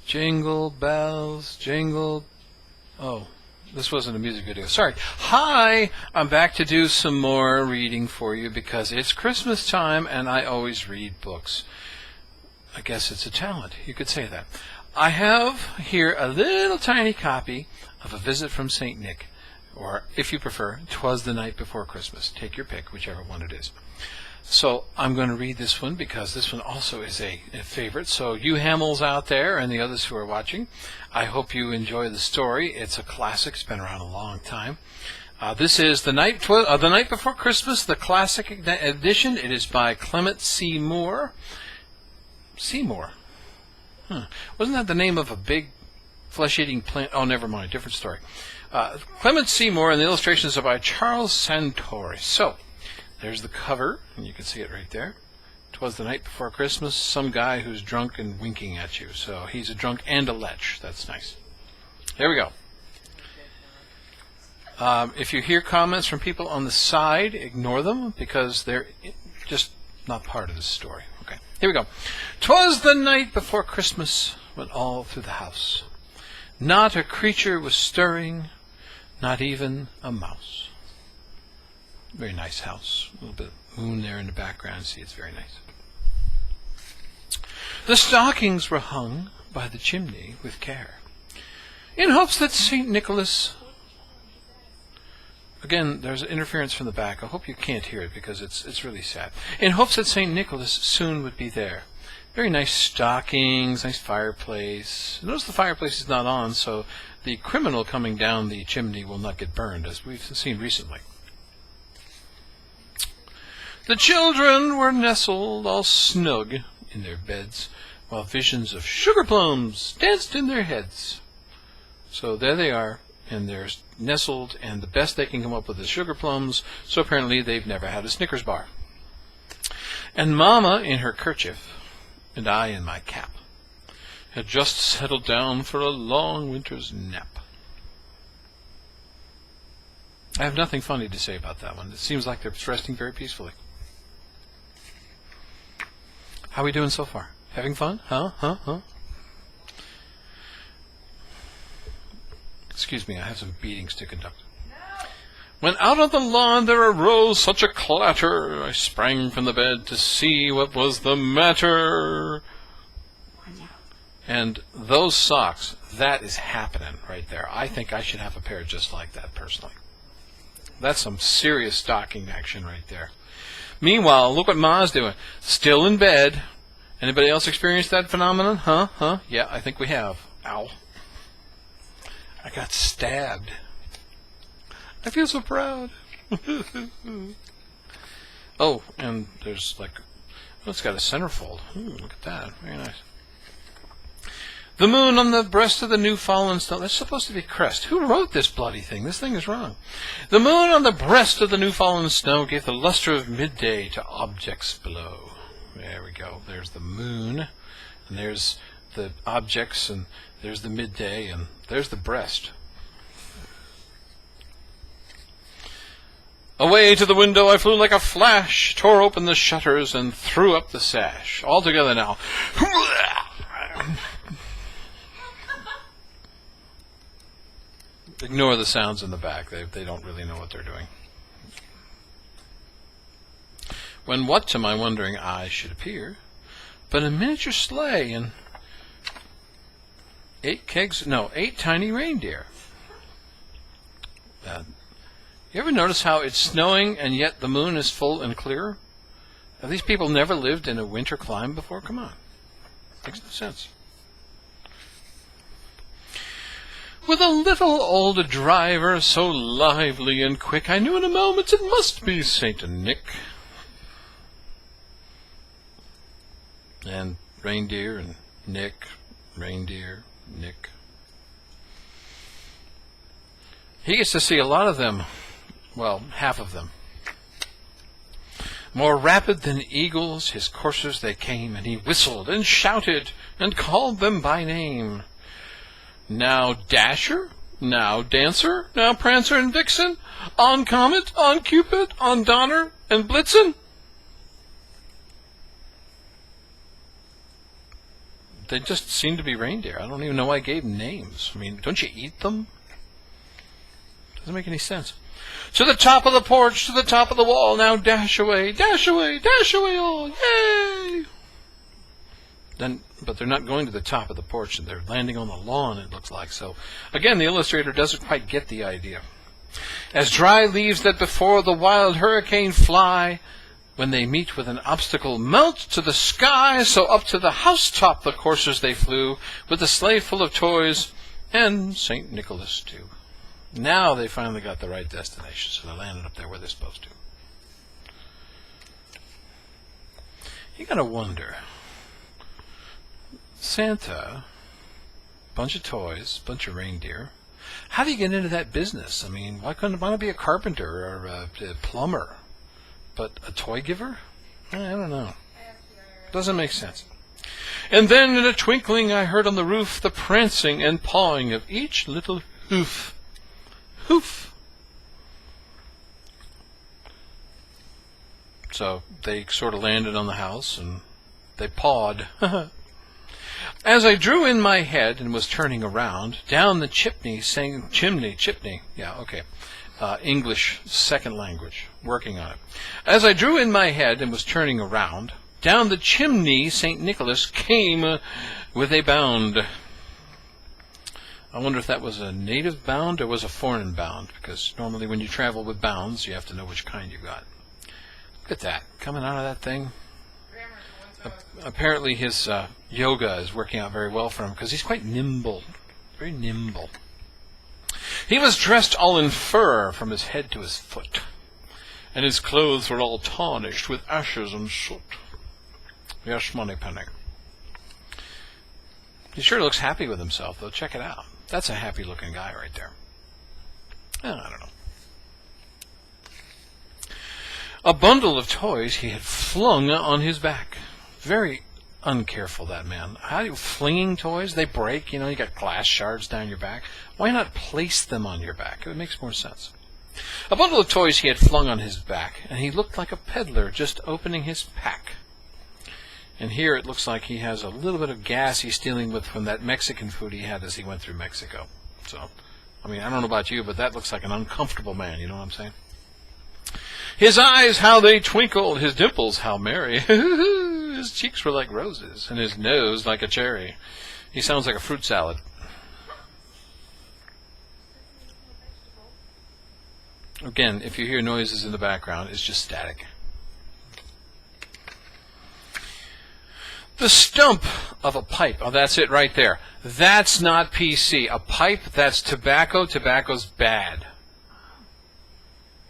Jingle bells, jingle... Oh, this wasn't a music video. Sorry. Hi! I'm back to do some more reading for you because it's Christmas time and I always read books. I guess it's a talent. You could say that. I have here a little tiny copy of A Visit from St. Nick, or if you prefer, Twas the Night Before Christmas. Take your pick, whichever one it is. So I'm going to read this one because this one also is a favorite. So you Hamels out there and the others who are watching, I hope you enjoy the story. It's a classic. It's been around a long time. This is the night Before Christmas, the classic edition. It is by Clement C. Seymour. Wasn't that the name of a big flesh-eating plant? Oh, never mind. Different story. Clement Seymour, and the illustrations are by Charles Santori. So, there's the cover, and you can see it right there. 'Twas the Night Before Christmas. Some guy who's drunk and winking at you. So, he's a drunk and a lech. That's nice. There we go. If you hear comments from people on the side, ignore them, because they're just not part of the story. Okay, here we go. 'Twas the night before Christmas, went all through the house. Not a creature was stirring, not even a mouse. Very nice house. A little bit of moon there in the background. See, it's very nice. The stockings were hung by the chimney with care, in hopes that St. Nicholas... Again, there's interference from the back. I hope you can't hear it because it's really sad. In hopes that St. Nicholas soon would be there. Very nice stockings, nice fireplace. Notice the fireplace is not on, so the criminal coming down the chimney will not get burned, as we've seen recently. The children were nestled all snug in their beds, while visions of sugar plums danced in their heads. So there they are, and they're nestled, and the best they can come up with is sugar plums, so apparently they've never had a Snickers bar. And Mama in her kerchief, and I in my cap, had just settled down for a long winter's nap. I have nothing funny to say about that one. It seems like they're resting very peacefully. How are we doing so far? Having fun? Huh? Excuse me, I have some beatings to conduct. When out on the lawn there arose such a clatter, I sprang from the bed to see what was the matter. And those socks, that is happening right there. I think I should have a pair just like that, personally. That's some serious stocking action right there. Meanwhile, look what Ma's doing. Still in bed. Anybody else experienced that phenomenon? Huh? Yeah, I think we have. Ow. I got stabbed. I feel so proud. Oh, and there's like... Oh, it's got a centerfold. Ooh, look at that. Very nice. The moon on the breast of the new fallen snow. That's supposed to be crest. Who wrote this bloody thing? This thing is wrong. The moon on the breast of the new fallen snow gave the luster of midday to objects below. There we go. There's the moon, and there's the objects, and there's the midday, and there's the breast. Away to the window I flew like a flash, tore open the shutters, and threw up the sash. All together now. Ignore the sounds in the back. They don't really know what they're doing. When what to my wondering eyes should appear but a miniature sleigh and 8 tiny reindeer. You ever notice how it's snowing and yet the moon is full and clear? Have these people never lived in a winter clime before? Come on. Makes no sense. With a little old driver so lively and quick, I knew in a moment it must be Saint Nick. And reindeer and Nick, reindeer, Nick. He gets to see a lot of them. Well, half of them. More rapid than eagles, his coursers they came, and he whistled and shouted and called them by name. Now Dasher, now Dancer, now Prancer and Vixen, on Comet, on Cupid, on Donner and Blitzen. They just seem to be reindeer. I don't even know why I gave them names. I mean, don't you eat them? Doesn't make any sense. To the top of the porch, to the top of the wall, now dash away, all, yay! But they're not going to the top of the porch, they're landing on the lawn, it looks like. So, again, the illustrator doesn't quite get the idea. As dry leaves that before the wild hurricane fly, when they meet with an obstacle, melt to the sky, so up to the housetop the coursers they flew, with the sleigh full of toys, and St. Nicholas too. Now they finally got the right destination, so they landed up there where they're supposed to. You gotta wonder, Santa, bunch of toys, bunch of reindeer, how do you get into that business? I mean, why not be a carpenter or a plumber? But a toy giver? I don't know. Doesn't make sense. And then in a twinkling I heard on the roof the prancing and pawing of each little hoof. Hoof. So they sort of landed on the house and they pawed. As I drew in my head and was turning around, down the chimney, yeah, okay. English, second language, working on it. As I drew in my head and was turning around, down the chimney St. Nicholas came with a bound. I wonder if that was a native bound or was a foreign bound, because normally when you travel with bounds, you have to know which kind you got. Look at that, coming out of that thing. Apparently his yoga is working out very well for him, because he's quite nimble, very nimble. He was dressed all in fur from his head to his foot, and his clothes were all tarnished with ashes and soot. Yes, Moneypenny. He sure looks happy with himself, though. Check it out. That's a happy-looking guy right there. I don't know. A bundle of toys he had flung on his back. Very uncareful, that man. How are you flinging toys? They break, you got glass shards down your back. Why not place them on your back? It makes more sense. A bundle of toys he had flung on his back, and he looked like a peddler just opening his pack. And here it looks like he has a little bit of gas he's stealing with from that Mexican food he had as he went through Mexico. So, I mean, I don't know about you, but that looks like an uncomfortable man, you know what I'm saying? His eyes, how they twinkled, his dimples, how merry. His cheeks were like roses, and his nose like a cherry. He sounds like a fruit salad. Again, if you hear noises in the background, it's just static. The stump of a pipe. Oh, that's it right there. That's not PC. A pipe, that's tobacco. Tobacco's bad.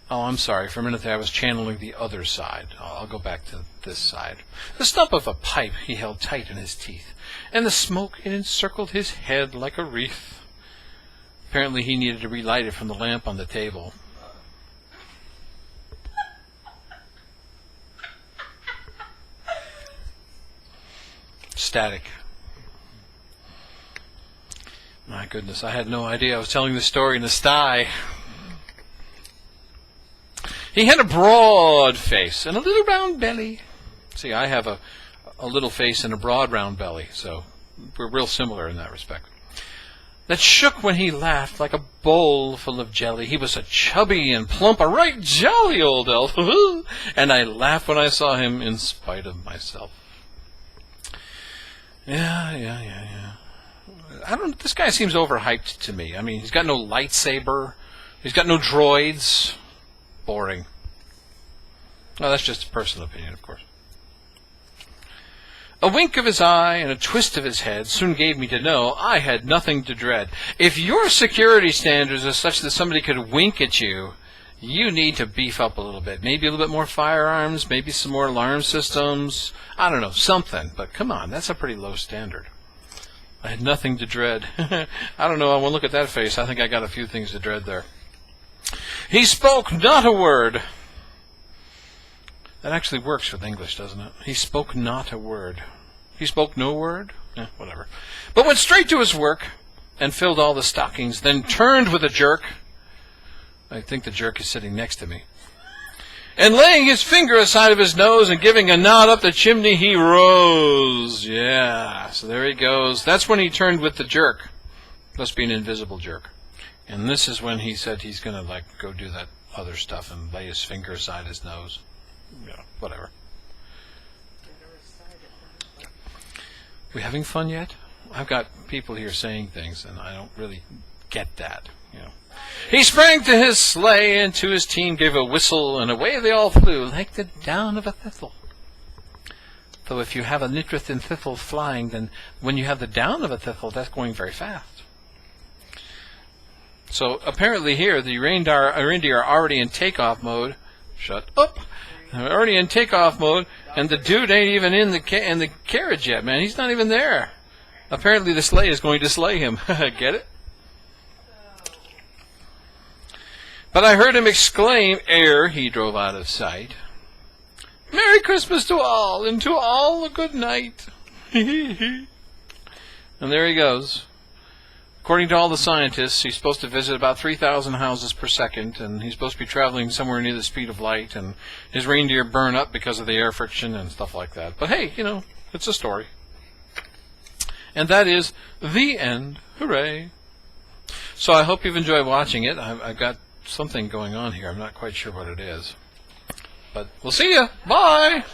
Oh, I'm sorry. For a minute there, I was channeling the other side. I'll go back to this side. The stump of a pipe he held tight in his teeth, and the smoke, it encircled his head like a wreath. Apparently he needed to relight it from the lamp on the table. Static. My goodness, I had no idea I was telling the story in a sty. He had a broad face and a little round belly. See, I have a little face and a broad round belly, so we're real similar in that respect. That shook when he laughed like a bowl full of jelly. He was a chubby and plump, a right jolly old elf, and I laughed when I saw him in spite of myself. Yeah. This guy seems overhyped to me. I mean, he's got no lightsaber. He's got no droids. Boring. Well, that's just a personal opinion, of course. A wink of his eye and a twist of his head soon gave me to know I had nothing to dread. If your security standards are such that somebody could wink at you, you need to beef up a little bit. Maybe a little bit more firearms, maybe some more alarm systems. I don't know, something. But come on, that's a pretty low standard. I had nothing to dread. I don't know, I want to look at that face. I think I got a few things to dread there. He spoke not a word. That actually works with English, doesn't it? He spoke not a word. He spoke no word? Whatever. But went straight to his work and filled all the stockings, then turned with a jerk. I think the jerk is sitting next to me. And laying his finger aside of his nose and giving a nod up the chimney, he rose. Yeah, so there he goes. That's when he turned with the jerk. Must be an invisible jerk. And this is when he said he's going to, go do that other stuff and lay his finger aside his nose. Yeah, whatever. We having fun yet? I've got people here saying things, and I don't really get that, He sprang to his sleigh, and to his team gave a whistle, and away they all flew, like the down of a thistle. Though if you have a nitwith in thistle flying, then when you have the down of a thistle, that's going very fast. So apparently here, the reindeer are already in takeoff mode. Shut up! They're already in takeoff mode, and the dude ain't even in the carriage yet, man. He's not even there. Apparently the sleigh is going to slay him. Get it? But I heard him exclaim ere he drove out of sight, "Merry Christmas to all, and to all a good night." And there he goes. According to all the scientists, he's supposed to visit about 3,000 houses per second, and he's supposed to be traveling somewhere near the speed of light, and his reindeer burn up because of the air friction and stuff like that. But hey, it's a story. And that is the end. Hooray. So I hope you've enjoyed watching it. I've got something going on here. I'm not quite sure what it is. But we'll see ya. Bye.